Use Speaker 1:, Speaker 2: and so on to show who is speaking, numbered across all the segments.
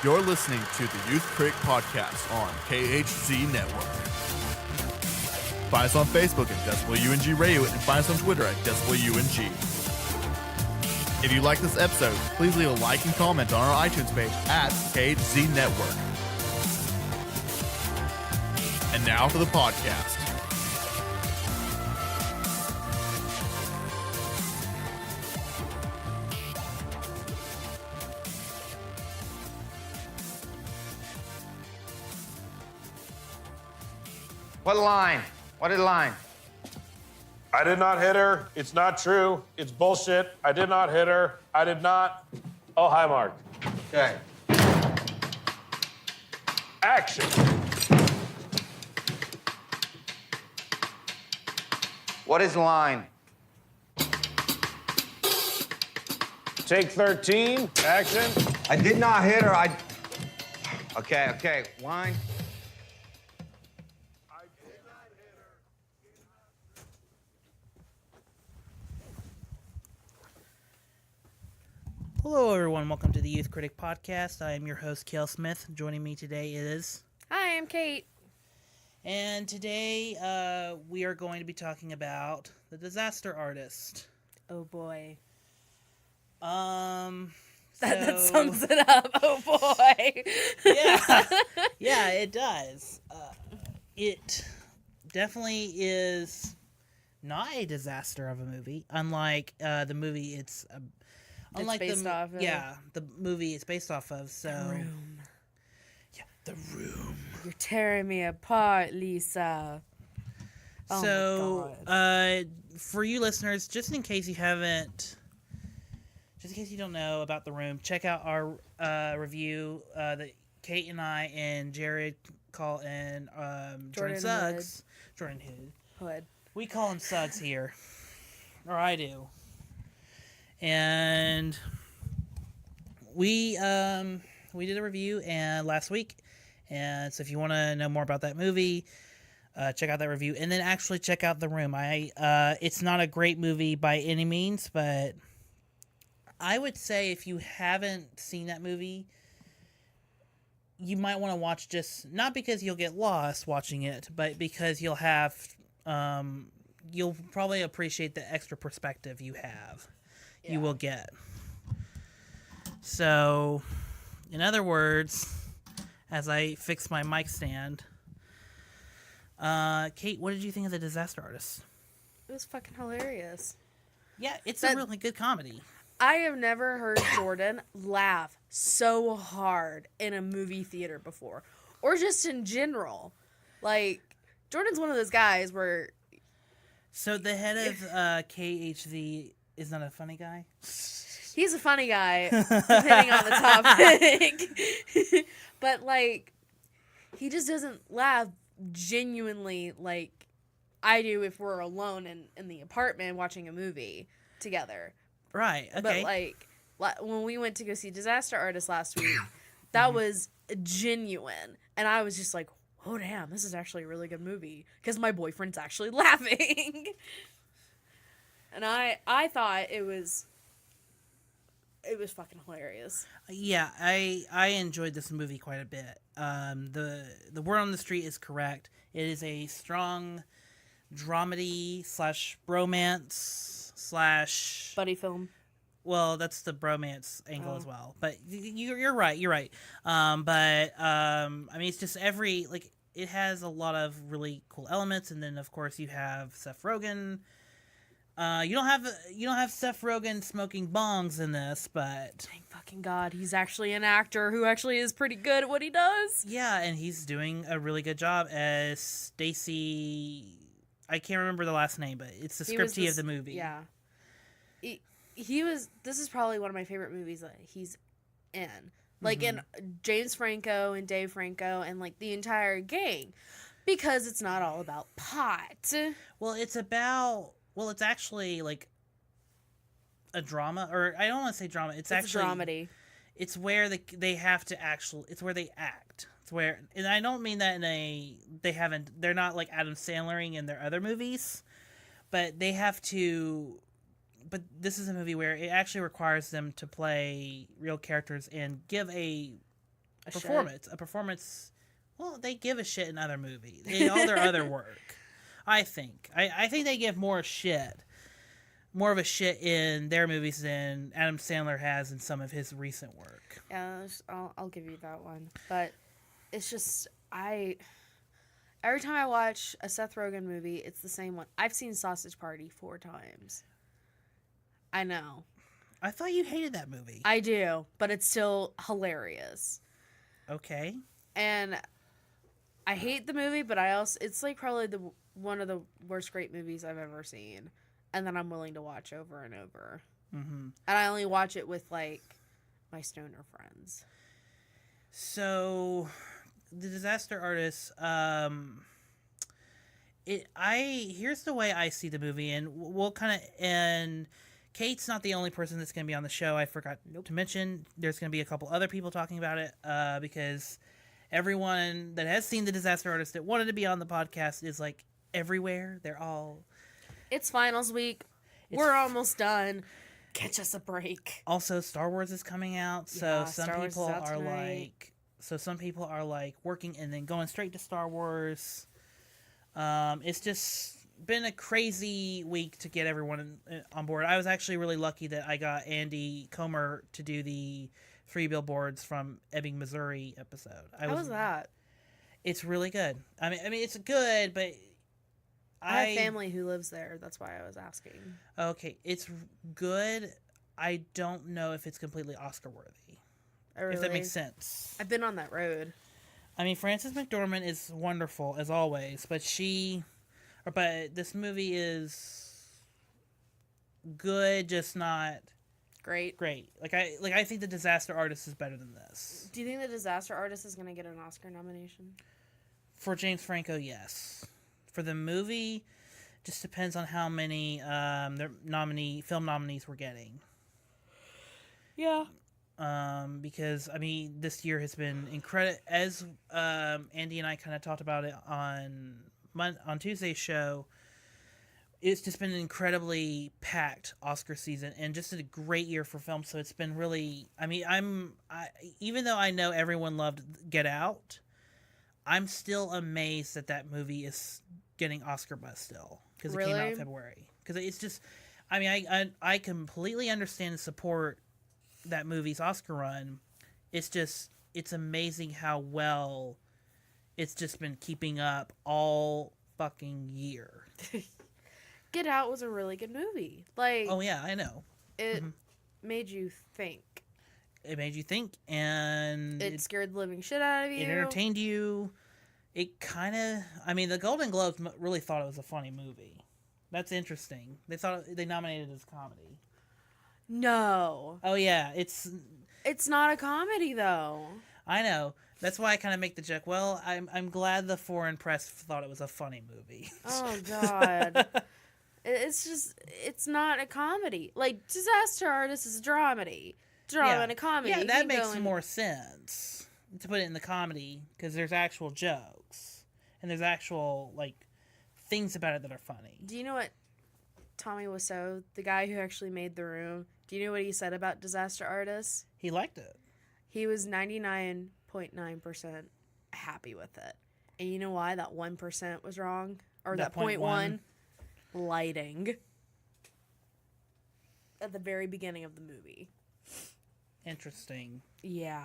Speaker 1: You're listening to the Youth Critic Podcast on KHZ Network. Find us on Facebook at Decibel UNG Radio and find us on Twitter at Decibel UNG. If you like this episode, please leave a like and comment on our iTunes page at KHZ Network. And now for the podcast.
Speaker 2: What line? What line?
Speaker 3: I did not hit her. It's not true. It's bullshit. I did not hit her. I did not. Oh, hi, Mark.
Speaker 2: Okay.
Speaker 3: Action.
Speaker 2: What is line?
Speaker 3: Take 13. Action.
Speaker 2: I did not hit her. Okay. Line.
Speaker 4: Hello, everyone. Welcome to the Youth Critic Podcast. I am your host, Kale Smith. Joining me today is...
Speaker 5: Hi, I'm Kate.
Speaker 4: And today, we are going to be talking about The Disaster Artist.
Speaker 5: Oh, boy.
Speaker 4: So...
Speaker 5: That sums it up. Oh, boy.
Speaker 4: Yeah, it does. It definitely is not a disaster of a movie, unlike the movie unlike
Speaker 5: based off of.
Speaker 4: Yeah, the movie it's based off of. So,
Speaker 5: The Room.
Speaker 4: Yeah, The Room.
Speaker 5: You're tearing me apart, Lisa. Oh my God.
Speaker 4: For you listeners, just in case you don't know about The Room, check out our review that Kate and I and Jared call and Jordan Suggs. Jordan
Speaker 5: Hood.
Speaker 4: We call him Suggs here, or I do. And we did a review last week, and so if you want to know more about that movie, check out that review, and then actually check out The Room. It's not a great movie by any means, but I would say if you haven't seen that movie, you might want to watch, just not because you'll get lost watching it, but because you'll probably appreciate the extra perspective you will get. So, in other words, as I fix my mic stand, Kate, what did you think of The Disaster Artist?
Speaker 5: It was fucking hilarious.
Speaker 4: Yeah, it's a really good comedy.
Speaker 5: I have never heard Jordan laugh so hard in a movie theater before. Or just in general. Like, Jordan's one of those guys where...
Speaker 4: So the head of KHZ is not a funny guy?
Speaker 5: He's a funny guy, depending on the topic. But, like, he just doesn't laugh genuinely like I do if we're alone in the apartment watching a movie together.
Speaker 4: Right, okay.
Speaker 5: But, like, when we went to go see Disaster Artist last week, that was genuine. And I was just like, oh, damn, this is actually a really good movie. Because my boyfriend's actually laughing. And I thought it was fucking hilarious.
Speaker 4: Yeah, I enjoyed this movie quite a bit. The word on the street is correct. It is a strong dramedy / bromance /
Speaker 5: buddy film.
Speaker 4: Well, that's the bromance angle as well. But you're right. I mean, it's just it has a lot of really cool elements, and then of course you have Seth Rogen. You don't have Seth Rogen smoking bongs in this, but
Speaker 5: Thank fucking God, he's actually an actor who actually is pretty good at what he does.
Speaker 4: Yeah, and he's doing a really good job as Stacy. I can't remember the last name, but it's the scriptee of the movie.
Speaker 5: Yeah, he was. This is probably one of my favorite movies that he's in. Like in James Franco and Dave Franco and like the entire gang, because it's not all about pot.
Speaker 4: Well, it's actually like a drama, or I don't want to say drama. It's actually
Speaker 5: a dramedy.
Speaker 4: It's where they have to actually. It's where they act. It's where, and I don't mean that they're not like Adam Sandlering in their other movies, but they have to. But this is a movie where it actually requires them to play real characters and give a A performance. Well, they give a shit in other movies. In all their other work, I think. I think they give more of a shit in their movies than Adam Sandler has in some of his recent work.
Speaker 5: Yeah, I'll give you that one. But it's just every time I watch a Seth Rogen movie, it's the same one. I've seen Sausage Party 4 times. I know.
Speaker 4: I thought you hated that movie.
Speaker 5: I do, but it's still hilarious.
Speaker 4: Okay.
Speaker 5: And I hate the movie, but it's like probably one of the worst great movies I've ever seen, and that I'm willing to watch over and over.
Speaker 4: Mm-hmm.
Speaker 5: And I only watch it with like my stoner friends.
Speaker 4: So, The Disaster Artist. Here's the way I see the movie, and we'll kind of and. Kate's not the only person that's going to be on the show. I forgot to mention there's going to be a couple other people talking about it because everyone that has seen The Disaster Artist that wanted to be on the podcast is like everywhere. They're all...
Speaker 5: It's finals week. We're almost done. Catch us a break.
Speaker 4: Also, Star Wars is coming out, so
Speaker 5: Yeah,
Speaker 4: some
Speaker 5: Star Wars
Speaker 4: people
Speaker 5: is out
Speaker 4: are
Speaker 5: tonight.
Speaker 4: some people are like working and then going straight to Star Wars. It's just been a crazy week to get everyone on board. I was actually really lucky that I got Andy Comer to do the 3 Billboards from Ebbing, Missouri episode.
Speaker 5: How was that?
Speaker 4: It's really good. I mean, it's good, but
Speaker 5: I have family who lives there. That's why I was asking.
Speaker 4: Okay, it's good. I don't know if it's completely Oscar worthy. If that makes sense.
Speaker 5: I've been on that road.
Speaker 4: I mean, Frances McDormand is wonderful as always, but this movie is good, just not
Speaker 5: Great.
Speaker 4: Like I think The Disaster Artist is better than this.
Speaker 5: Do you think The Disaster Artist is going to get an Oscar nomination?
Speaker 4: For James Franco, yes. For the movie, just depends on how many their film nominees we're getting.
Speaker 5: Yeah.
Speaker 4: Because I mean, this year has been incredible. As Andy and I kind of talked about it on Tuesday's show, it's just been an incredibly packed Oscar season and just a great year for film. So it's been really, I mean, even though I know everyone loved Get Out, I'm still amazed that movie is getting Oscar buzz still because it came out in February. Because it's just, I mean, I completely understand and support that movie's Oscar run. It's just, it's amazing how well it's just been keeping up all fucking year.
Speaker 5: Get Out was a really good movie. Like,
Speaker 4: oh yeah, I know.
Speaker 5: It made you think.
Speaker 4: It made you think, and
Speaker 5: it scared the living shit out of you.
Speaker 4: It entertained you. It kind of, I mean, the Golden Globes really thought it was a funny movie. That's interesting. They nominated it as comedy.
Speaker 5: No.
Speaker 4: Oh yeah, it's
Speaker 5: not a comedy though.
Speaker 4: I know. That's why I kind of make the joke. Well, I'm glad the foreign press thought it was a funny movie.
Speaker 5: Oh God. It's not a comedy. Like, Disaster Artist is a dramedy. Drama and a comedy.
Speaker 4: Yeah, that makes more sense to put it in the comedy because there's actual jokes and there's actual like things about it that are funny.
Speaker 5: Do you know what Tommy Wiseau, the guy who actually made The Room, do you know what he said about Disaster Artist?
Speaker 4: He liked it.
Speaker 5: He was 99.9% happy with it. And you know why that 1% was wrong? Or that 0.1? Lighting. At the very beginning of the movie.
Speaker 4: Interesting.
Speaker 5: Yeah.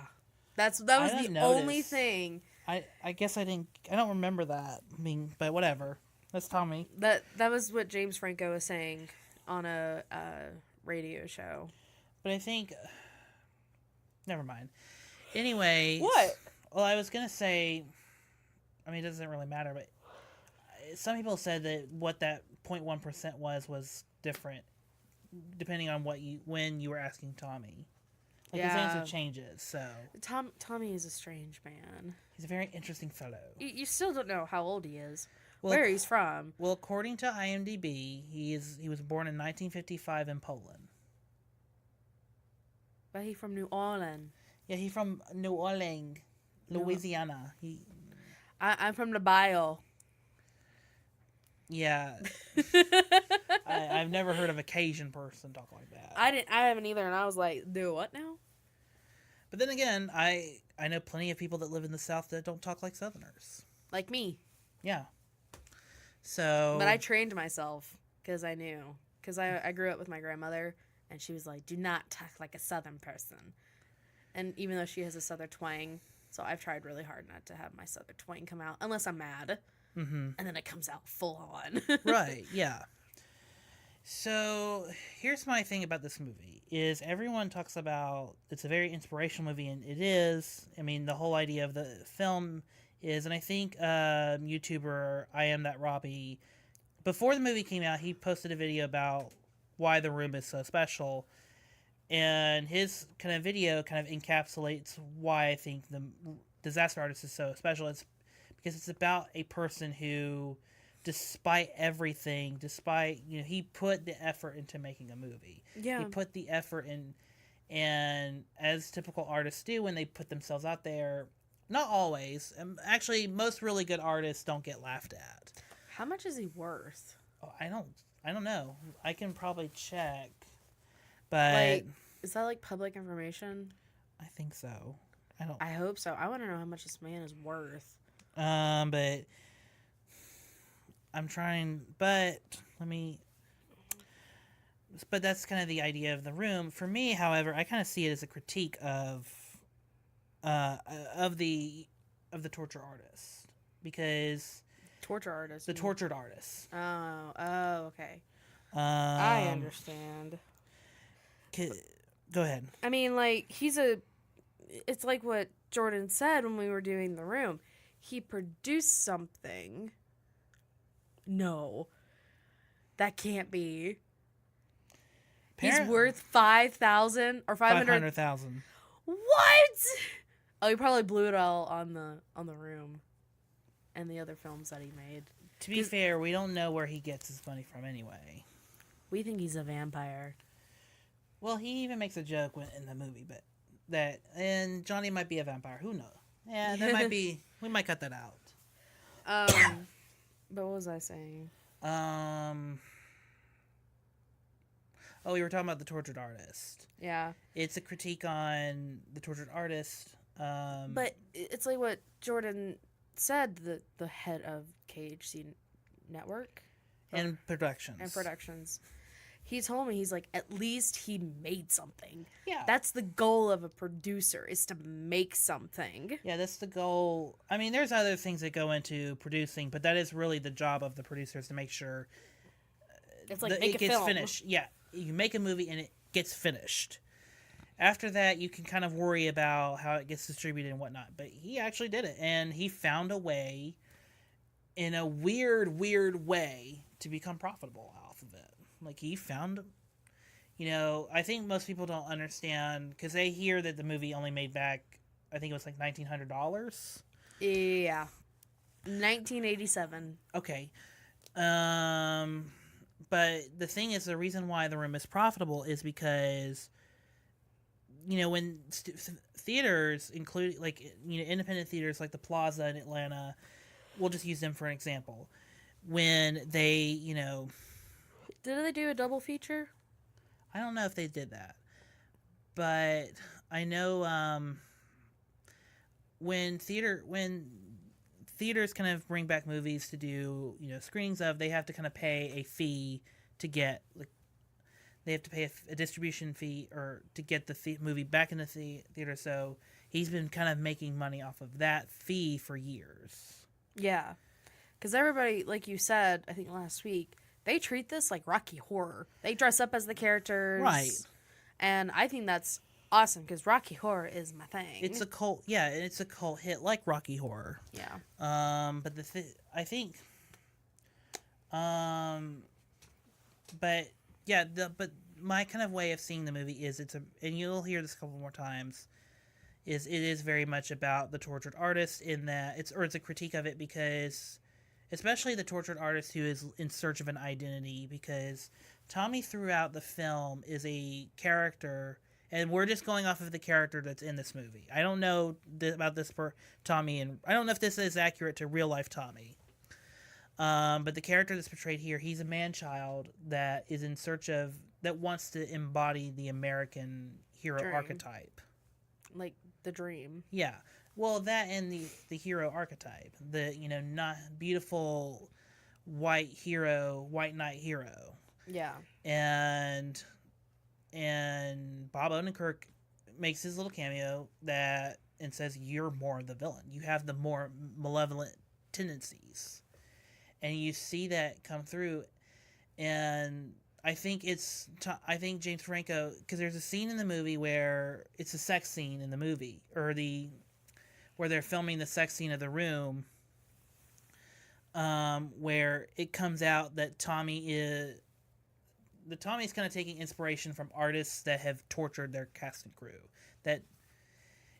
Speaker 5: That was the only thing.
Speaker 4: I guess I don't remember that. I mean, but whatever. That's Tommy.
Speaker 5: That was what James Franco was saying on a radio show.
Speaker 4: But I think never mind. Anyway,
Speaker 5: what?
Speaker 4: Well, I was going to say, I mean, it doesn't really matter, but some people said that what that 0.1% was different depending on when you were asking Tommy. Like, his answer changes, so.
Speaker 5: Tommy is a strange man.
Speaker 4: He's a very interesting fellow.
Speaker 5: You still don't know how old he is. Where he's from.
Speaker 4: Well, according to IMDb, he was born in 1955 in Poland.
Speaker 5: But he's from New Orleans.
Speaker 4: Yeah, he's from New Orleans, Louisiana.
Speaker 5: I'm from the Bayou.
Speaker 4: Yeah. I've never heard of a Cajun person talk like that.
Speaker 5: I haven't either, and I was like, do what now?
Speaker 4: But then again, I know plenty of people that live in the South that don't talk like Southerners.
Speaker 5: Like me.
Speaker 4: Yeah. So.
Speaker 5: But I trained myself because I knew. Because I grew up with my grandmother, and she was like, do not talk like a Southern person. And even though she has a Southern twang, so I've tried really hard not to have my Southern twang come out, unless I'm mad. Mm-hmm. And then it comes out full on.
Speaker 4: Right, yeah. So here's my thing about this movie is everyone talks about it's a very inspirational movie, and it is. I mean, the whole idea of the film is, and I think YouTuber I Am That Robbie, before the movie came out, he posted a video about why The Room is so special, and his kind of video kind of encapsulates why I think the Disaster Artist is so special. It's because it's about a person who, despite everything, he put the effort into making a movie.
Speaker 5: Yeah.
Speaker 4: He put the effort in, and as typical artists do when they put themselves out there, not always. Actually, most really good artists don't get laughed at.
Speaker 5: How much is he worth?
Speaker 4: Oh, I don't know. I can probably check, but
Speaker 5: Like, is that like public information?
Speaker 4: I think so.
Speaker 5: I hope so. I want to know how much this man is worth.
Speaker 4: But I'm trying, but but that's kind of the idea of The Room. For me, however, I kind of see it as a critique of the torture artist, because
Speaker 5: Torture artist.
Speaker 4: the tortured artist.
Speaker 5: Oh, okay. I understand.
Speaker 4: Go ahead.
Speaker 5: I mean, like, it's like what Jordan said when we were doing The Room. He produced something. No. That can't be. He's worth 5,000 or
Speaker 4: 500,000.
Speaker 5: What? Oh, he probably blew it all on the Room and the other films that he made.
Speaker 4: To be fair, we don't know where he gets his money from anyway.
Speaker 5: We think he's a vampire.
Speaker 4: Well, he even makes a joke in the movie, and Johnny might be a vampire. Who knows? Yeah, that might be. We might cut that out.
Speaker 5: But what was I saying?
Speaker 4: Oh, we were talking about the tortured artist.
Speaker 5: Yeah.
Speaker 4: It's a critique on the tortured artist.
Speaker 5: But it's like what Jordan said, the head of KHC Network.
Speaker 4: And productions.
Speaker 5: He told me, he's like, at least he made something.
Speaker 4: Yeah.
Speaker 5: That's the goal of a producer, is to make something.
Speaker 4: Yeah, that's the goal. I mean, there's other things that go into producing, but that is really the job of the producers, to make sure
Speaker 5: It's like
Speaker 4: it gets finished. Yeah, you make a movie and it gets finished. After that, you can kind of worry about how it gets distributed and whatnot. But he actually did it, and he found a way, in a weird way, to become profitable off of it. Like, he found, I think most people don't understand, because they hear that the movie only made back, I think it was like $1,900.
Speaker 5: Yeah. 1987.
Speaker 4: Okay. But the thing is, the reason why The Room is profitable is because, when theaters, include, like, independent theaters like the Plaza in Atlanta, we'll just use them for an example. When they,
Speaker 5: Did they do a double feature?
Speaker 4: I don't know if they did that, but I know when theaters kind of bring back movies to do screenings of, they have to kind of pay a fee to get, like, they have to pay a distribution fee or to get the movie back in the theater. So he's been kind of making money off of that fee for years.
Speaker 5: Yeah, because everybody, like you said, I think last week, they treat this like Rocky Horror. They dress up as the characters.
Speaker 4: Right.
Speaker 5: And I think that's awesome, because Rocky Horror is my thing.
Speaker 4: It's a cult, yeah, and it's a cult hit like Rocky Horror.
Speaker 5: Yeah.
Speaker 4: But I think, but yeah, but my kind of way of seeing the movie is and you'll hear this a couple more times, it is very much about the tortured artist, in that it's a critique of it, because especially the tortured artist who is in search of an identity, because Tommy throughout the film is a character, and we're just going off of the character that's in this movie. I don't know about this for Tommy, and I don't know if this is accurate to real life Tommy. But the character that's portrayed here, he's a man-child that is in search of, that wants to embody the American hero
Speaker 5: Dream.
Speaker 4: archetype.
Speaker 5: like the dream.
Speaker 4: Yeah. Well, that and the hero archetype, the not beautiful white hero, white knight hero,
Speaker 5: Yeah.
Speaker 4: and Bob Odenkirk makes his little cameo and says you're more the villain. You have the more malevolent tendencies, and you see that come through. And I think James Franco, because there's a scene in the movie where it's a sex scene in the movie, where they're filming the sex scene of the room, where it comes out that Tommy's kind of taking inspiration from artists that have tortured their cast and crew.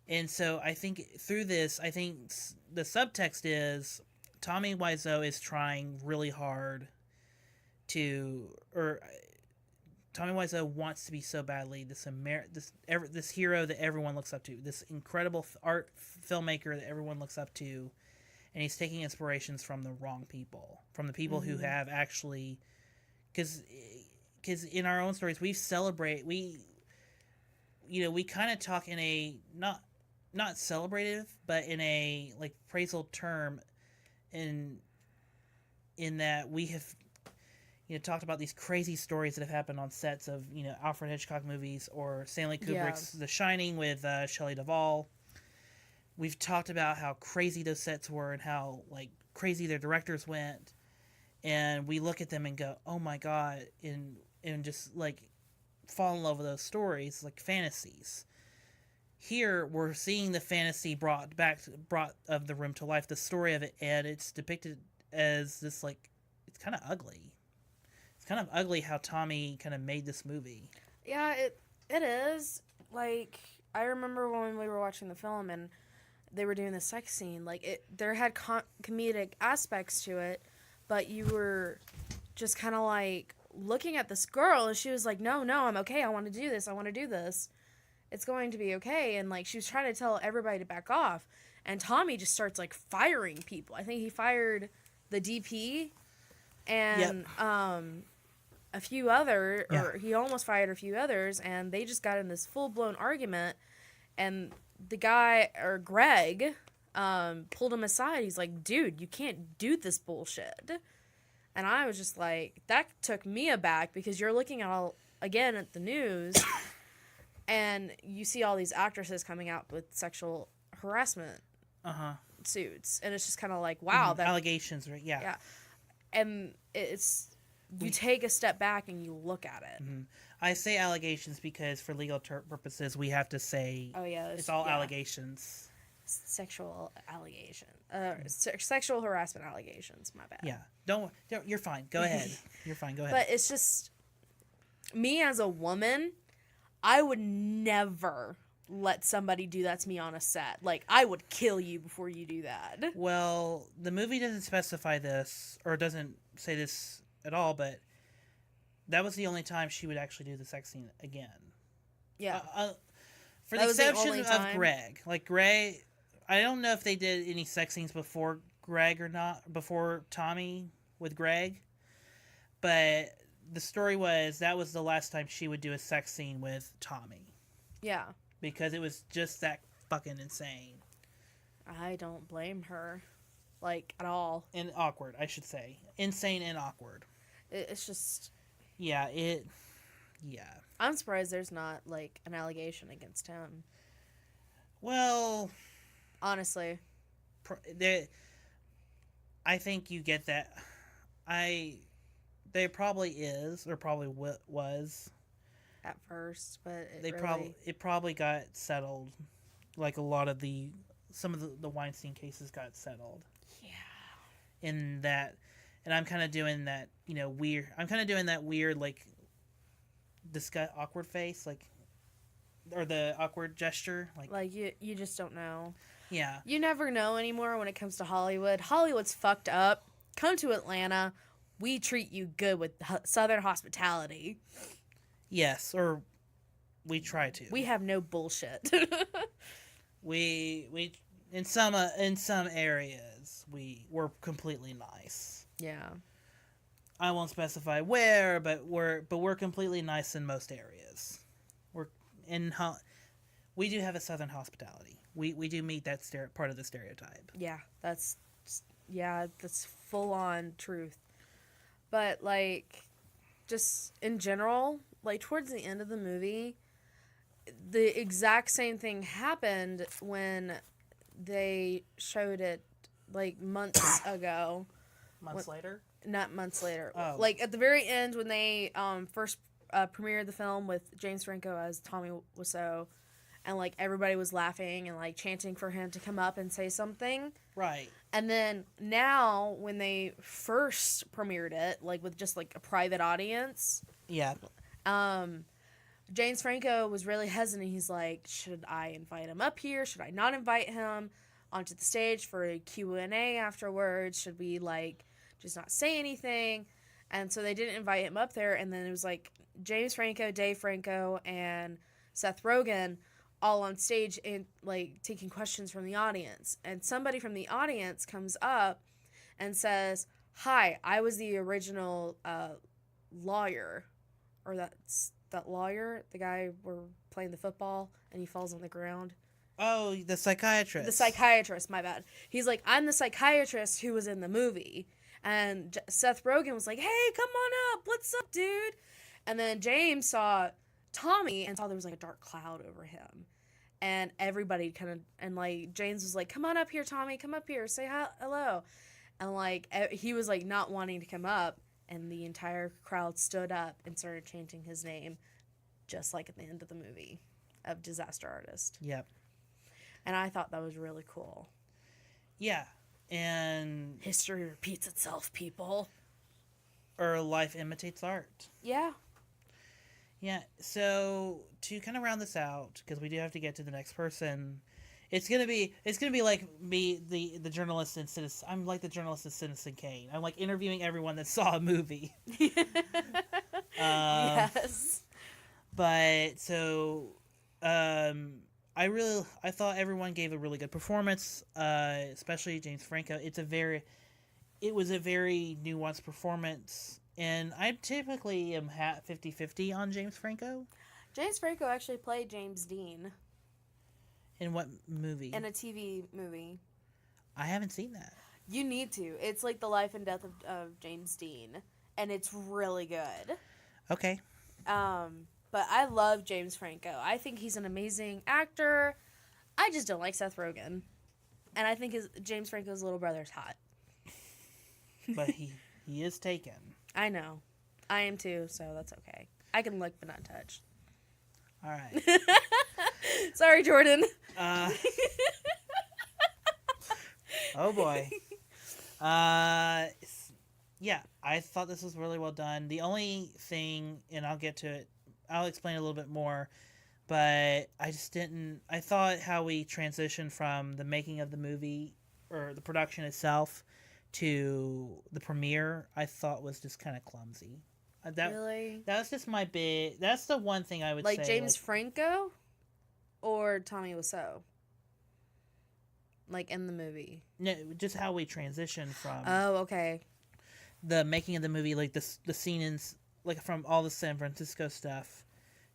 Speaker 4: And so I think through this, I think the subtext is Tommy Wiseau is trying really hard Tommy Wiseau wants to be so badly this hero that everyone looks up to, this incredible art filmmaker that everyone looks up to, and he's taking inspirations from the wrong people, from the people who have actually, because in our own stories we kind of talk in a not celebrative, but in a like praisal term, in that we have talked about these crazy stories that have happened on sets of Alfred Hitchcock movies or Stanley Kubrick's The Shining with Shelley Duvall. We've talked about how crazy those sets were and how like crazy their directors went, and we look at them and go, "Oh my god!" and just like fall in love with those stories like fantasies. Here we're seeing the fantasy brought of the room to life, the story of it, and it's depicted as this like it's kind of ugly. It's kind of ugly how Tommy kind of made this movie.
Speaker 5: Yeah, it is. Like, I remember when we were watching the film and they were doing the sex scene, like there had comedic aspects to it, but you were just kind of like looking at this girl and she was like, no, I'm okay. I want to do this. It's going to be okay. And like she was trying to tell everybody to back off, and Tommy just starts like firing people. I think he fired the DP and a few other, or he almost fired a few others, and they just got in this full-blown argument, and the guy, or Greg, pulled him aside. He's like, dude, you can't do this bullshit. And I was just like, that took me aback, because you're looking at at the news, and you see all these actresses coming out with sexual harassment suits, and it's just kind of like, wow. That,
Speaker 4: allegations, right? Yeah.
Speaker 5: And you take a step back and you look at it.
Speaker 4: Mm-hmm. I say allegations because for legal purposes, we have to say it's all allegations.
Speaker 5: Sexual allegations. Sexual harassment allegations, my bad.
Speaker 4: Yeah. Don't you're fine. Go ahead. You're fine. Go ahead.
Speaker 5: But it's just, me as a woman, I would never let somebody do that to me on a set. Like, I would kill you before you do that.
Speaker 4: Well, the movie doesn't specify this, or doesn't say this at all, but that was the only time she would actually do the sex scene again.
Speaker 5: Yeah.
Speaker 4: For the exception of Greg. Like, Greg, I don't know if they did any sex scenes before Greg or not, before Tommy with Greg, but the story was that was the last time she would do a sex scene with Tommy.
Speaker 5: Yeah.
Speaker 4: Because it was just that fucking insane.
Speaker 5: I don't blame her, like, at all.
Speaker 4: And awkward, I should say. Insane and awkward.
Speaker 5: It's just...
Speaker 4: Yeah.
Speaker 5: I'm surprised there's not, like, an allegation against him.
Speaker 4: Well...
Speaker 5: Honestly.
Speaker 4: I think you get that. There probably is, or probably was...
Speaker 5: At first, but
Speaker 4: it probably got settled, like a lot of some of the Weinstein cases got settled.
Speaker 5: Yeah.
Speaker 4: In that, and I'm kind of doing that, weird. I'm kind of doing that weird, like, awkward face, like, or the awkward gesture,
Speaker 5: like you just don't know.
Speaker 4: Yeah.
Speaker 5: You never know anymore when it comes to Hollywood. Hollywood's fucked up. Come to Atlanta. We treat you good with Southern hospitality.
Speaker 4: Yes, or we try to.
Speaker 5: We have no bullshit.
Speaker 4: we in some areas we're completely nice.
Speaker 5: Yeah.
Speaker 4: I won't specify where, but we're completely nice in most areas. we do have a Southern hospitality. We do meet that part of the stereotype.
Speaker 5: Yeah, that's full on truth. But like, just in general, like towards the end of the movie, the exact same thing happened when they showed it like months ago.
Speaker 4: Months later?
Speaker 5: Not months later.
Speaker 4: Oh.
Speaker 5: Like at the very end when they first premiered the film with James Franco as Tommy Wiseau, and like everybody was laughing and like chanting for him to come up and say something.
Speaker 4: Right.
Speaker 5: And then now when they first premiered it, like with just like a private audience,
Speaker 4: Yeah.
Speaker 5: James Franco was really hesitant. He's like, should I invite him up here? Should I not invite him onto the stage for a Q&A afterwards? Should we like just not say anything? And so they didn't invite him up there. And then it was like James Franco, Dave Franco, and Seth Rogen all on stage and like taking questions from the audience. And somebody from the audience comes up and says, "Hi, I was the original lawyer," or that lawyer, the guy we're playing the football and he falls on the ground.
Speaker 4: Oh, the psychiatrist.
Speaker 5: The psychiatrist, my bad. He's like, "I'm the psychiatrist who was in the movie." And Seth Rogen was like, "Hey, come on up. What's up, dude?" And then James saw Tommy and saw there was like a dark cloud over him. And everybody kind of, and like James was like, "Come on up here, Tommy. Come up here. Say hello." And like he was like not wanting to come up. And the entire crowd stood up and started chanting his name, just like at the end of the movie of Disaster Artist.
Speaker 4: Yep.
Speaker 5: And I thought that was really cool.
Speaker 4: Yeah. And
Speaker 5: History repeats itself, people.
Speaker 4: or life imitates art.
Speaker 5: Yeah.
Speaker 4: Yeah. So to kind of round this out, because we do have to get to the next person, it's gonna be like me, the journalist in Citizen. I'm like the journalist in Citizen Kane. I'm like interviewing everyone that saw a movie.
Speaker 5: Yes.
Speaker 4: But so, I thought everyone gave a really good performance, especially James Franco. It was a very nuanced performance, and I typically am 50-50 on James Franco.
Speaker 5: James Franco actually played James Dean
Speaker 4: In what movie?
Speaker 5: in a TV movie.
Speaker 4: I haven't seen that.
Speaker 5: You need to. It's like the life and death of James Dean, and it's really good.
Speaker 4: Okay.
Speaker 5: But I love James Franco. I think he's an amazing actor. I just don't like Seth Rogen. And I think James Franco's little brother's hot.
Speaker 4: But he is taken.
Speaker 5: I know. I am too, so that's okay. I can look but not touch.
Speaker 4: All right.
Speaker 5: Sorry, Jordan.
Speaker 4: Oh boy. Yeah, I thought this was really well done. The only thing, and I'll get to it, I'll explain a little bit more, but I thought how we transitioned from the making of the movie, or the production itself, to the premiere, I thought was just kind of clumsy.
Speaker 5: Really?
Speaker 4: That was just that's the one thing I would say.
Speaker 5: Like James Franco or Tommy Wiseau? Like in the movie?
Speaker 4: No, just how we transitioned from
Speaker 5: Oh, okay.
Speaker 4: the making of the movie, like the scene in, like from all the San Francisco stuff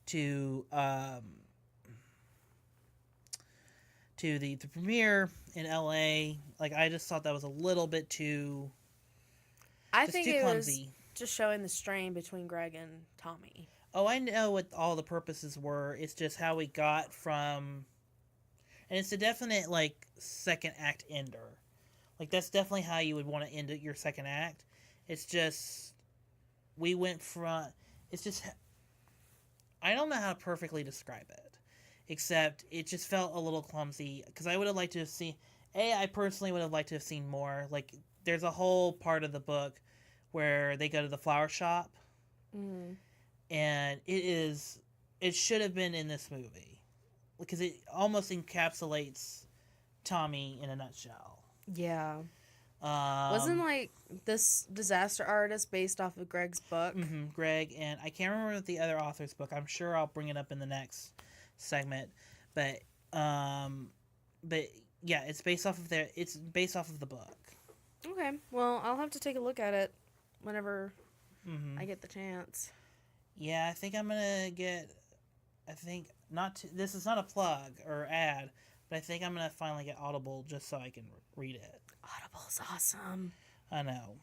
Speaker 4: to the premiere in LA. Like, I just thought that was a little bit too
Speaker 5: I think it
Speaker 4: clumsy.
Speaker 5: was just showing the strain between Greg and Tommy.
Speaker 4: Oh, I know what all the purposes were. It's just how we got from, and it's a definite like second act ender. Like, that's definitely how you would want to end your second act. It's just, we went from, it's just, I don't know how to perfectly describe it, except it just felt a little clumsy, because I would have liked to have seen, I personally would have liked to have seen more. Like, there's a whole part of the book where they go to the flower shop, and it should have been in this movie, because it almost encapsulates Tommy in a nutshell.
Speaker 5: Yeah. Wasn't like this Disaster Artist based off of Greg's book?
Speaker 4: Greg, and I can't remember the other author's book. I'm sure I'll bring it up in the next segment, but yeah, it's based off of the book.
Speaker 5: Okay, well, I'll have to take a look at it whenever I get the chance.
Speaker 4: Yeah, I think I'm gonna get think this is not a plug or ad, but I think I'm gonna finally get Audible just so I can read it.
Speaker 5: Audible's awesome.
Speaker 4: I know.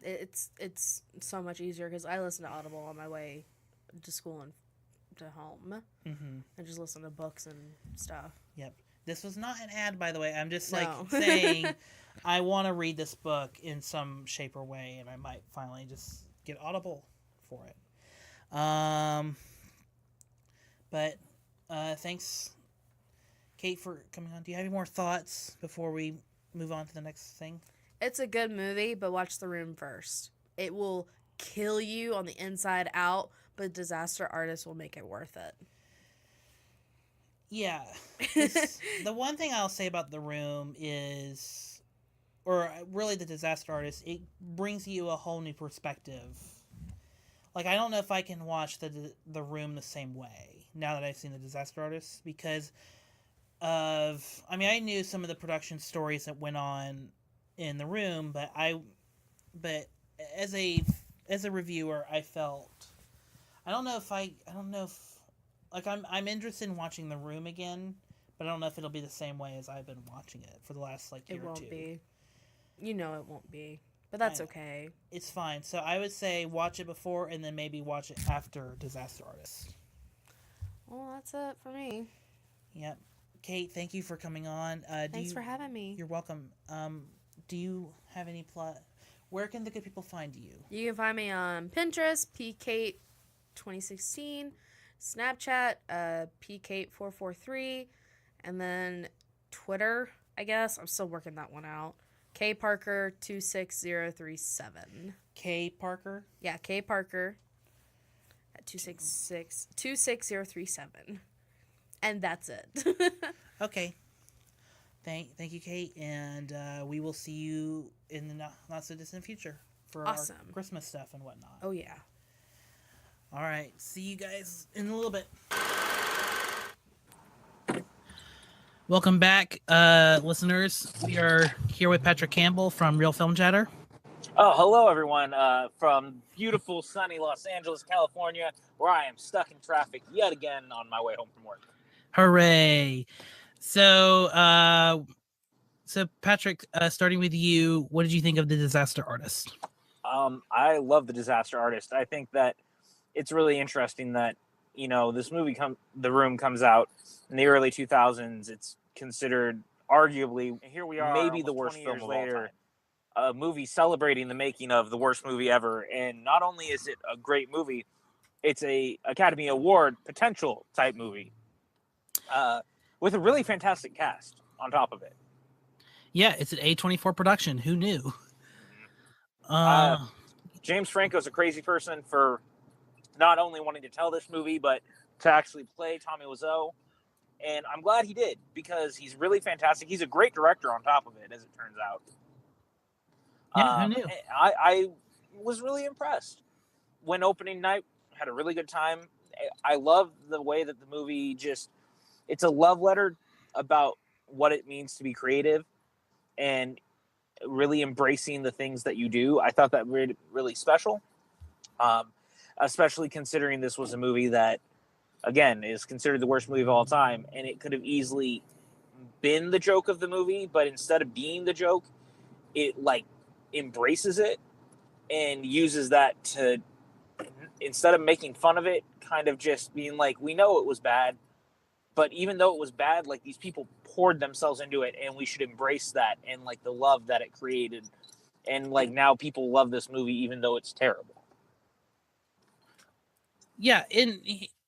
Speaker 5: It's so much easier because I listen to Audible on my way to school and to home.
Speaker 4: Mm-hmm.
Speaker 5: I just listen to books and stuff.
Speaker 4: Yep. This was not an ad, by the way. I'm just
Speaker 5: No.
Speaker 4: saying I want to read this book in some shape or way, and I might finally just get Audible for it. But thanks, Kate, for coming on. Do you have any more thoughts before we move on to the next thing?
Speaker 5: It's a good movie, but watch The Room first. It will kill you on the inside out, but Disaster Artist will make it worth it.
Speaker 4: Yeah. The one thing I'll say about The Room is, or really the Disaster Artist, it brings you a whole new perspective. Like, I don't know if I can watch the Room the same way now that I've seen the Disaster Artist, because I knew some of the production stories that went on in The Room, but as a reviewer, I felt, I'm interested in watching The Room again, but I don't know if it'll be the same way as I've been watching it for the last year or two.
Speaker 5: It won't be. You know it won't be. But that's okay.
Speaker 4: It's fine. So I would say watch it before and then maybe watch it after Disaster Artist.
Speaker 5: Well, that's it for me.
Speaker 4: Yep. Kate, thank you for coming on.
Speaker 5: Thanks for having me.
Speaker 4: You're welcome. Do you have any where can the good people find you?
Speaker 5: You can find me on Pinterest, pkate2016, Snapchat, pkate443, and then Twitter, I guess. I'm still working that one out. kparker26037.
Speaker 4: K Parker?
Speaker 5: Yeah, K Parker at 26037. And that's it.
Speaker 4: Okay. Thank you, Kate, and we will see you in the not so distant future for our Christmas stuff and whatnot.
Speaker 5: Oh yeah.
Speaker 4: All right. See you guys in a little bit. Welcome back, listeners. We are here with Patrick Campbell from Real Film Chatter.
Speaker 6: Oh, hello, everyone, from beautiful, sunny Los Angeles, California, where I am stuck in traffic yet again on my way home from work.
Speaker 4: Hooray. So Patrick, starting with you, what did you think of The Disaster Artist?
Speaker 6: I love The Disaster Artist. I think that it's really interesting that, this movie, The Room, comes out in the early 2000s. It's considered arguably, here we are, maybe the worst film later, a movie celebrating the making of the worst movie ever. And not only is it a great movie, it's a Academy Award potential type movie. With a really fantastic cast on top of it.
Speaker 4: Yeah, it's an A24 production. Who knew?
Speaker 6: James Franco's a crazy person for not only wanting to tell this movie, but to actually play Tommy Wiseau. And I'm glad he did, because he's really fantastic. He's a great director on top of it, as it turns out.
Speaker 4: Yeah, who knew?
Speaker 6: I was really impressed. When opening night, had a really good time. I love the way that the movie it's a love letter about what it means to be creative and really embracing the things that you do. I thought that really, really special, especially considering this was a movie that, again, is considered the worst movie of all time, and it could have easily been the joke of the movie, but instead of being the joke, it embraces it and uses that to, instead of making fun of it, kind of just being like, we know it was bad, but even though it was bad, these people poured themselves into it, and we should embrace that and the love that it created. And now people love this movie even though it's terrible.
Speaker 4: Yeah,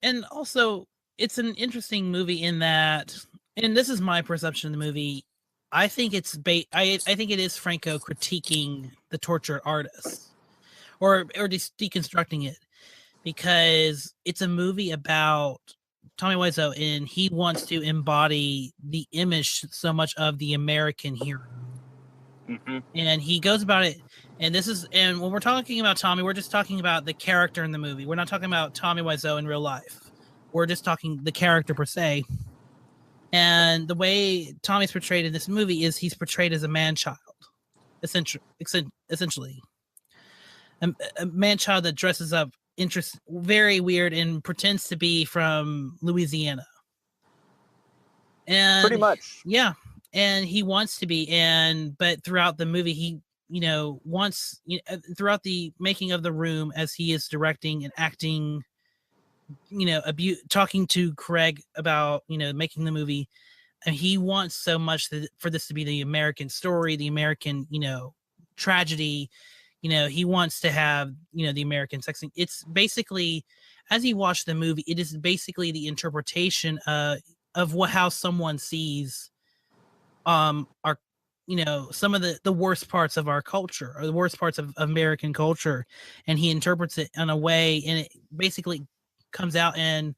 Speaker 4: and also it's an interesting movie in that, and this is my perception of the movie, I think it's I think it is Franco critiquing the tortured artist, or just deconstructing it, because it's a movie about Tommy Wiseau, and he wants to embody the image so much of the American hero.
Speaker 6: Mm-hmm.
Speaker 4: And he goes about it, and when we're talking about Tommy, we're just talking about the character in the movie. We're not talking about Tommy Wiseau in real life. We're just talking the character per se. And the way Tommy's portrayed in this movie is he's portrayed as a man-child, essentially. A man-child that dresses up very weird, and pretends to be from Louisiana. And
Speaker 6: Pretty much.
Speaker 4: yeah, and he wants to be, but throughout the movie, he wants throughout the making of The Room, as he is directing and acting, talking to Craig about making the movie, and he wants so much for this to be the American story, the American tragedy. He wants to have the American sex scene. It's basically, as he watched the movie, it is basically the interpretation of how someone sees our some of the worst parts of our culture, or the worst parts of American culture, and he interprets it in a way, and it basically comes out in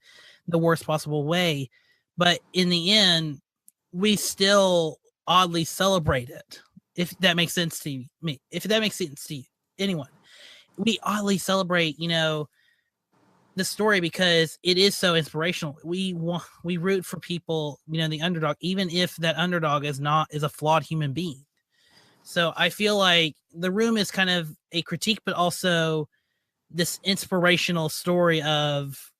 Speaker 4: the worst possible way, but in the end we still oddly celebrate it, if that makes sense to me, if that makes sense to anyone. We oddly celebrate the story because it is so inspirational. We root for people, the underdog, even if that underdog is a flawed human being. So I feel like The Room is kind of a critique, but also this inspirational story of,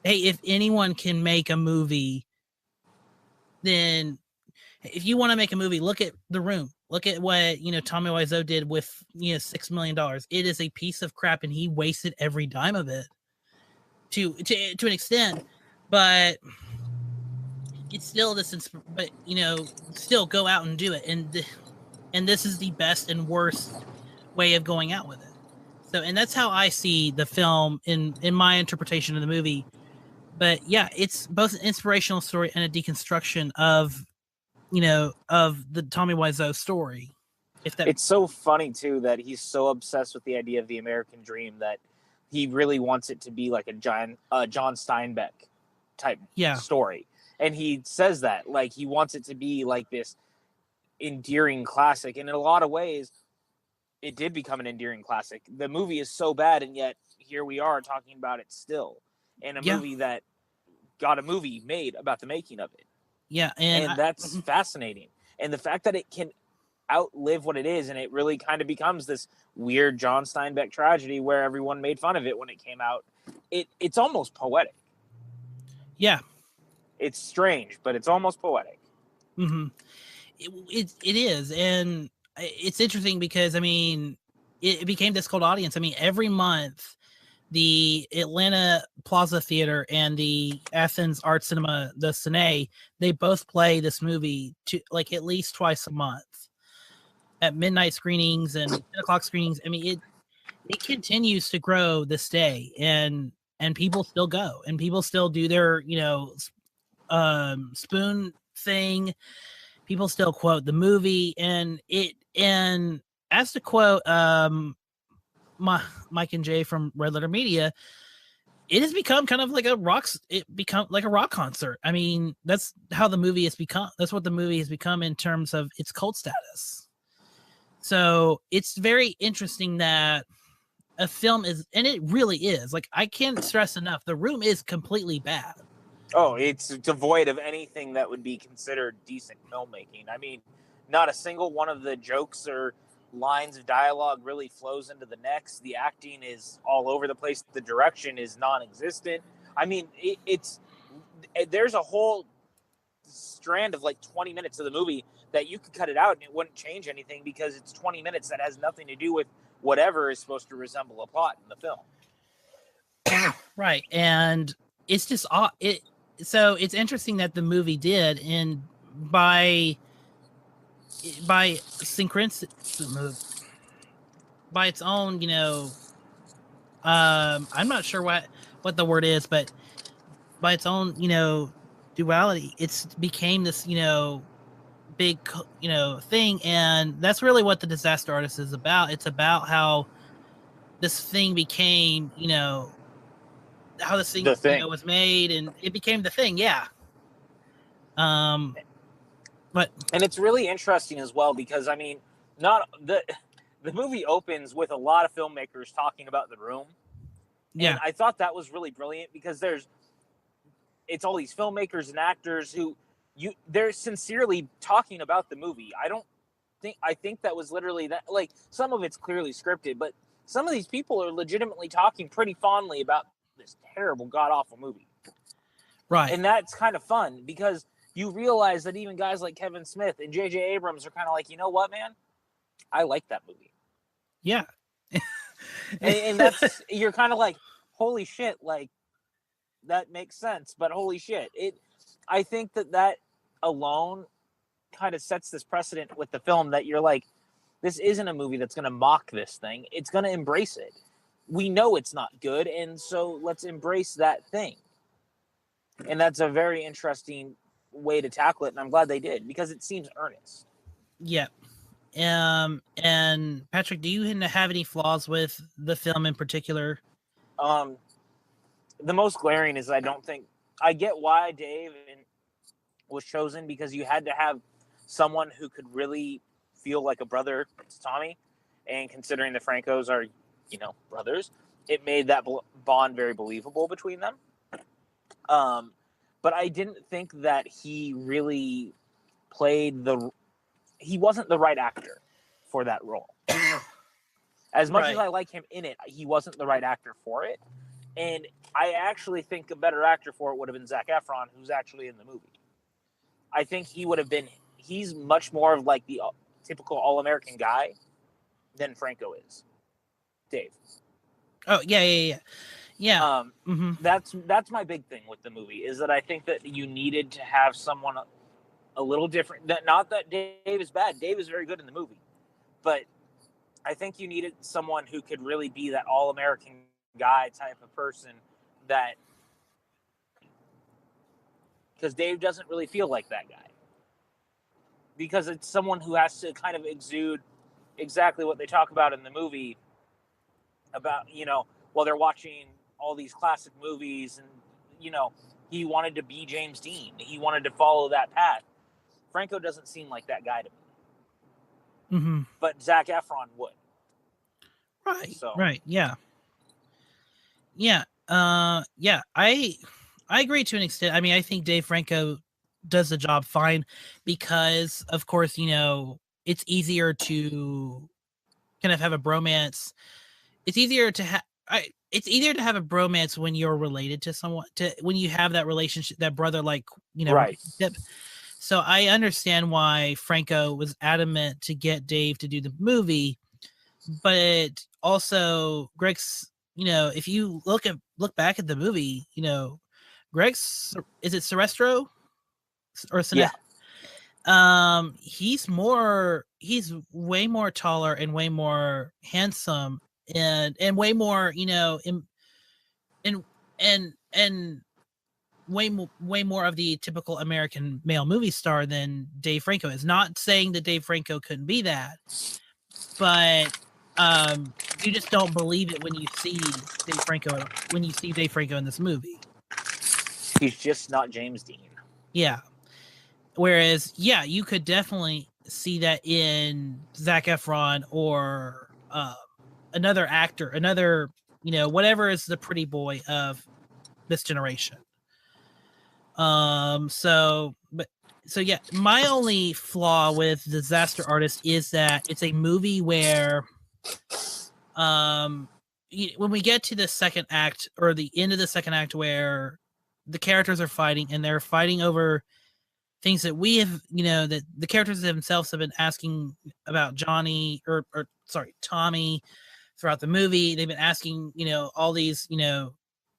Speaker 4: hey, if anyone can make a movie, then if you want to make a movie, look at The Room. Look at what Tommy Wiseau did with $6 million. It is a piece of crap, and he wasted every dime of it to an extent, but it's still still go out and do it, and this is the best and worst way of going out with it. So, and that's how I see the film in my interpretation of the movie. But yeah, it's both an inspirational story and a deconstruction of the Tommy Wiseau story.
Speaker 6: It's so funny too that he's so obsessed with the idea of the American dream that he really wants it to be like a John Steinbeck type story. And he says that, like, he wants it to be like this endearing classic. And in a lot of ways, it did become an endearing classic. The movie is so bad, and yet here we are talking about it still. And a movie that got a movie made about the making of it.
Speaker 4: Yeah.
Speaker 6: And that's fascinating. And the fact that it can outlive what it is, and it really kind of becomes this weird John Steinbeck tragedy where everyone made fun of it when it came out. It's almost poetic.
Speaker 4: Yeah,
Speaker 6: it's strange, but it's almost poetic.
Speaker 4: Mm-hmm. It is, and it's interesting because it became this cult audience. Every month the Atlanta Plaza Theater and the Athens Art Cinema, the Cine, they both play this movie at least twice a month at midnight screenings and 10 o'clock screenings. It continues to grow this day, and people still go, and people still do their spoon thing. People still quote the movie, and as to quote Mike and Jay from Red Letter Media, it has become kind of like a rock concert. That's how the movie has become. That's what the movie has become in terms of its cult status. So it's very interesting that a film is, and it really is, like, I can't stress enough, The Room is completely bad.
Speaker 6: Oh, it's devoid of anything that would be considered decent filmmaking. Not a single one of the jokes or lines of dialogue really flows into the next. The acting is all over the place. The direction is non-existent. There's a whole strand of like 20 minutes of the movie that you could cut it out and it wouldn't change anything, because it's 20 minutes that has nothing to do with whatever is supposed to resemble a plot in the film.
Speaker 4: Right. And it's just so it's interesting that the movie did, and by synchronicity, by its own, I'm not sure what the word is, but by its own, duality, it's became this, big, thing. And that's really what The Disaster Artist is about. It's about how this thing became, how this thing, was made, and it became the thing. Yeah. But
Speaker 6: it's really interesting as well, because not the movie opens with a lot of filmmakers talking about The Room.
Speaker 4: Yeah.
Speaker 6: And I thought that was really brilliant, because it's all these filmmakers and actors who they're sincerely talking about the movie. I think that was literally that, like, some of it's clearly scripted, but some of these people are legitimately talking pretty fondly about this terrible, god-awful movie.
Speaker 4: Right.
Speaker 6: And that's kind of fun because you realize that even guys like Kevin Smith and J.J. Abrams are kind of like, you know what, man? I like that movie.
Speaker 4: Yeah.
Speaker 6: And that's, you're kind of like, holy shit, like, that makes sense. But holy shit. I think that alone kind of sets this precedent with the film that you're like, this isn't a movie that's going to mock this thing. It's going to embrace it. We know it's not good, and so let's embrace that thing. And that's a very interesting way to tackle it, and I'm glad they did, because it seems earnest.
Speaker 4: Yeah. And Patrick, do you have any flaws with the film in particular?
Speaker 6: The most glaring is I don't think I get why Dave was chosen, because you had to have someone who could really feel like a brother to Tommy, and considering the Francos are, brothers, it made that bond very believable between them. But I didn't think that he really he wasn't the right actor for that role. As much as I like him in it, he wasn't the right actor for it. And I actually think a better actor for it would have been Zac Efron, who's actually in the movie. I think he's much more of like the typical all-American guy than Franco is. Dave.
Speaker 4: Oh, yeah.
Speaker 6: That's my big thing with the movie, is that I think that you needed to have someone a little different. Not that Dave is bad. Dave is very good in the movie. But I think you needed someone who could really be that all-American guy type of person, because Dave doesn't really feel like that guy. Because it's someone who has to kind of exude exactly what they talk about in the movie about, while they're watching all these classic movies, and, he wanted to be James Dean. He wanted to follow that path. Franco doesn't seem like that guy to me.
Speaker 4: Mm-hmm.
Speaker 6: But Zac Efron would.
Speaker 4: Right.
Speaker 6: So.
Speaker 4: Right. Yeah. Yeah. I agree to an extent. I mean, I think Dave Franco does the job fine because, of course, it's easier to kind of have a bromance. It's easier to have a bromance when you're related to someone, when you have that relationship, that brother, like,
Speaker 6: right.
Speaker 4: So I understand why Franco was adamant to get Dave to do the movie, but also Greg's, if you look back at the movie, Greg's, is it Sinestro or Sinestro? Yeah. He's way more taller and way more handsome and way more, and way more of the typical American male movie star than Dave Franco is. Not saying that Dave Franco couldn't be that, but you just don't believe it when you see Dave Franco in this movie.
Speaker 6: He's just not James Dean.
Speaker 4: Yeah. Whereas, yeah, you could definitely see that in Zac Efron or another actor, whatever is the pretty boy of this generation. So yeah, my only flaw with Disaster Artist is that it's a movie where, when we get to the second act or the end of the second act, where the characters are fighting and they're fighting over things that we have, that the characters themselves have been asking about Tommy throughout the movie. They've been asking, all these,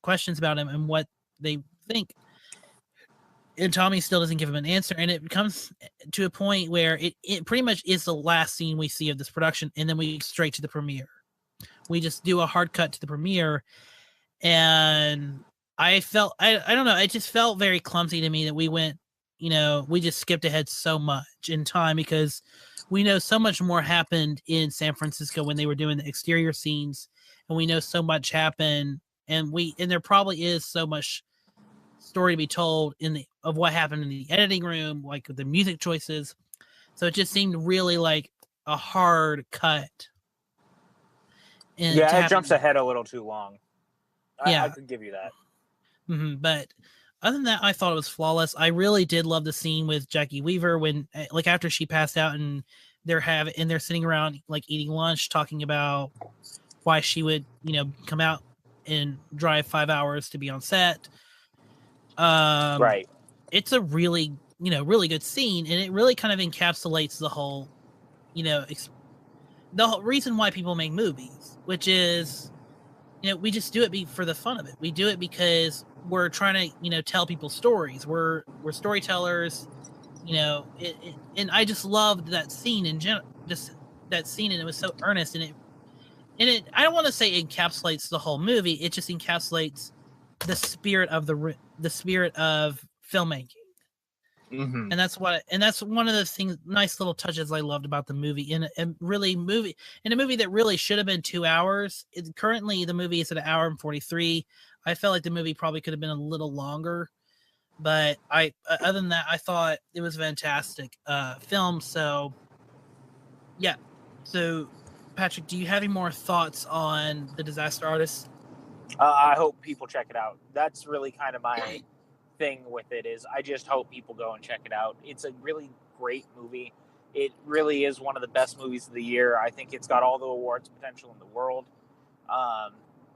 Speaker 4: questions about him and what they think. And Tommy still doesn't give him an answer. And it comes to a point where it pretty much is the last scene we see of this production. And then we straight to the premiere. We just do a hard cut to the premiere. And I felt, I don't know, it just felt very clumsy to me that we went, we just skipped ahead so much in time, because we know so much more happened in San Francisco when they were doing the exterior scenes. And we know so much happened. And there probably is so much story to be told of what happened in the editing room, like the music choices. So it just seemed really like a hard cut.
Speaker 6: And it jumps ahead a little too long. I could give you that.
Speaker 4: Mm-hmm. But other than that, I thought it was flawless. I really did love the scene with Jackie Weaver when, like, after she passed out and they're sitting around like eating lunch, talking about why she would, come out and drive 5 hours to be on set.
Speaker 6: Right.
Speaker 4: It's a really, really good scene, and it really kind of encapsulates the whole, the whole reason why people make movies, which is, we just do it for the fun of it. We do it because we're trying to, tell people stories. We're storytellers, and I just loved that scene in general, just that scene, and it was so earnest, and it I don't want to say encapsulates the whole movie. It just encapsulates the spirit of the spirit of filmmaking.
Speaker 6: Mm-hmm.
Speaker 4: And that's one of the things, nice little touches I loved about the movie. In a movie that really should have been 2 hours. Currently, the movie is at 1 hour and 43. I felt like the movie probably could have been a little longer, but other than that, I thought it was a fantastic film. So, yeah. So, Patrick, do you have any more thoughts on The Disaster Artist?
Speaker 6: I hope people check it out. That's really kind of my thing with it, is I just hope people go and check it out. It's a really great movie. It really is one of the best movies of the year. I think it's got all the awards potential in the world.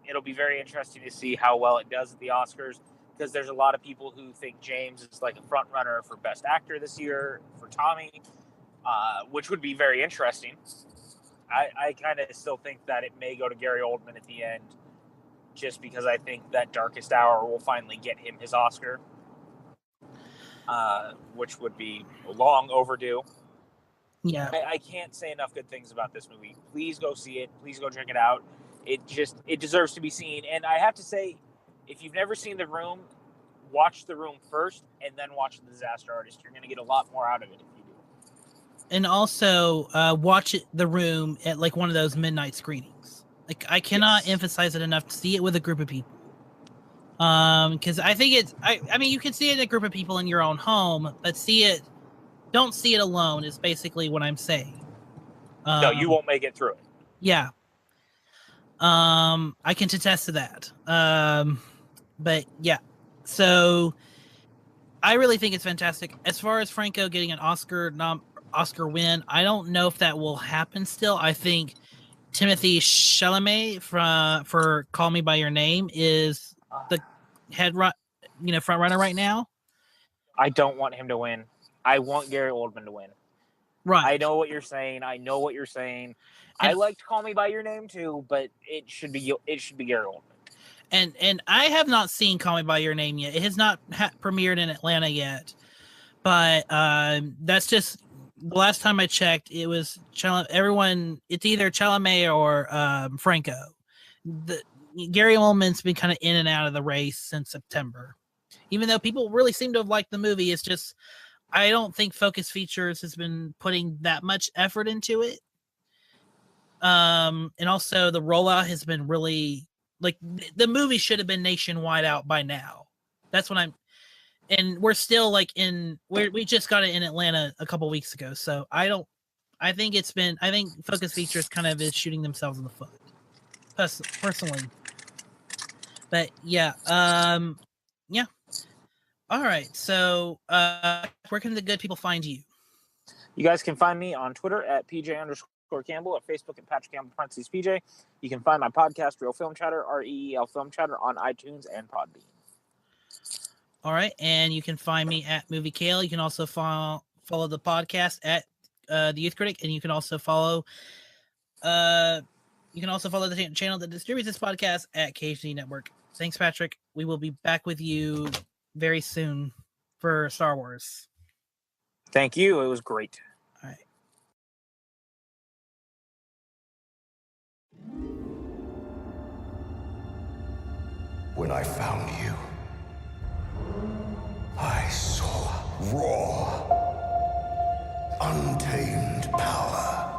Speaker 6: It'll be very interesting to see how well it does at the Oscars, because there's a lot of people who think James is like a front runner for Best Actor this year for Tommy, which would be very interesting. I kind of still think that it may go to Gary Oldman at the end, just because I think that Darkest Hour will finally get him his Oscar, which would be long overdue.
Speaker 4: Yeah.
Speaker 6: I can't say enough good things about this movie. Please go see it. Please go check it out. It deserves to be seen. And I have to say, if you've never seen The Room, watch The Room first and then watch The Disaster Artist. You're going to get a lot more out of it if you do.
Speaker 4: And also watch The Room at like one of those midnight screenings. Like, I cannot emphasize it enough to see it with a group of people. Because I think I mean, you can see it in a group of people in your own home, but don't see it alone is basically what I'm saying.
Speaker 6: No, you won't make it through it.
Speaker 4: Yeah. I can attest to that. But yeah, so I really think it's fantastic. As far as Franco getting an Oscar win, I don't know if that will happen still. I think Timothy Chalamet for Call Me by Your Name is the front runner right now.
Speaker 6: I don't want him to win. I want Gary Oldman to win.
Speaker 4: Right.
Speaker 6: I know what you're saying. I liked Call Me by Your Name too, but it should be Gary Oldman.
Speaker 4: And I have not seen Call Me by Your Name yet. It has not premiered in Atlanta yet. But that's just the last time I checked. It was it's either Chalamet or Franco. Gary Oldman's been kind of in and out of the race since September. Even though people really seem to have liked the movie, it's just I don't think Focus Features has been putting that much effort into it. And also the rollout has been really, like, the movie should have been nationwide out by now. That's what and we're still like we just got it in Atlanta a couple weeks ago. So I think Focus Features kind of is shooting themselves in the foot, personally. But yeah. Yeah. All right. So where can the good people find you?
Speaker 6: You guys can find me on Twitter at PJ_Campbell, at Facebook at Patrick Campbell _PJ. You can find my podcast, Real Film Chatter, REEL Film Chatter, on iTunes and Podbean.
Speaker 4: All right, and you can find me at Movie Kale. You can also follow the podcast at The Youth Critic, and you can also follow the channel that distributes this podcast at KHD Network. Thanks, Patrick. We will be back with you very soon for Star Wars.
Speaker 6: Thank you. It was great.
Speaker 4: All right.
Speaker 7: When I found you, I saw raw, untamed power.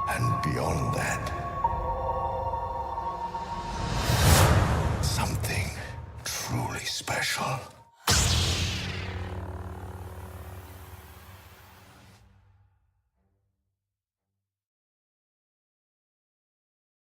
Speaker 7: And beyond that, something truly special.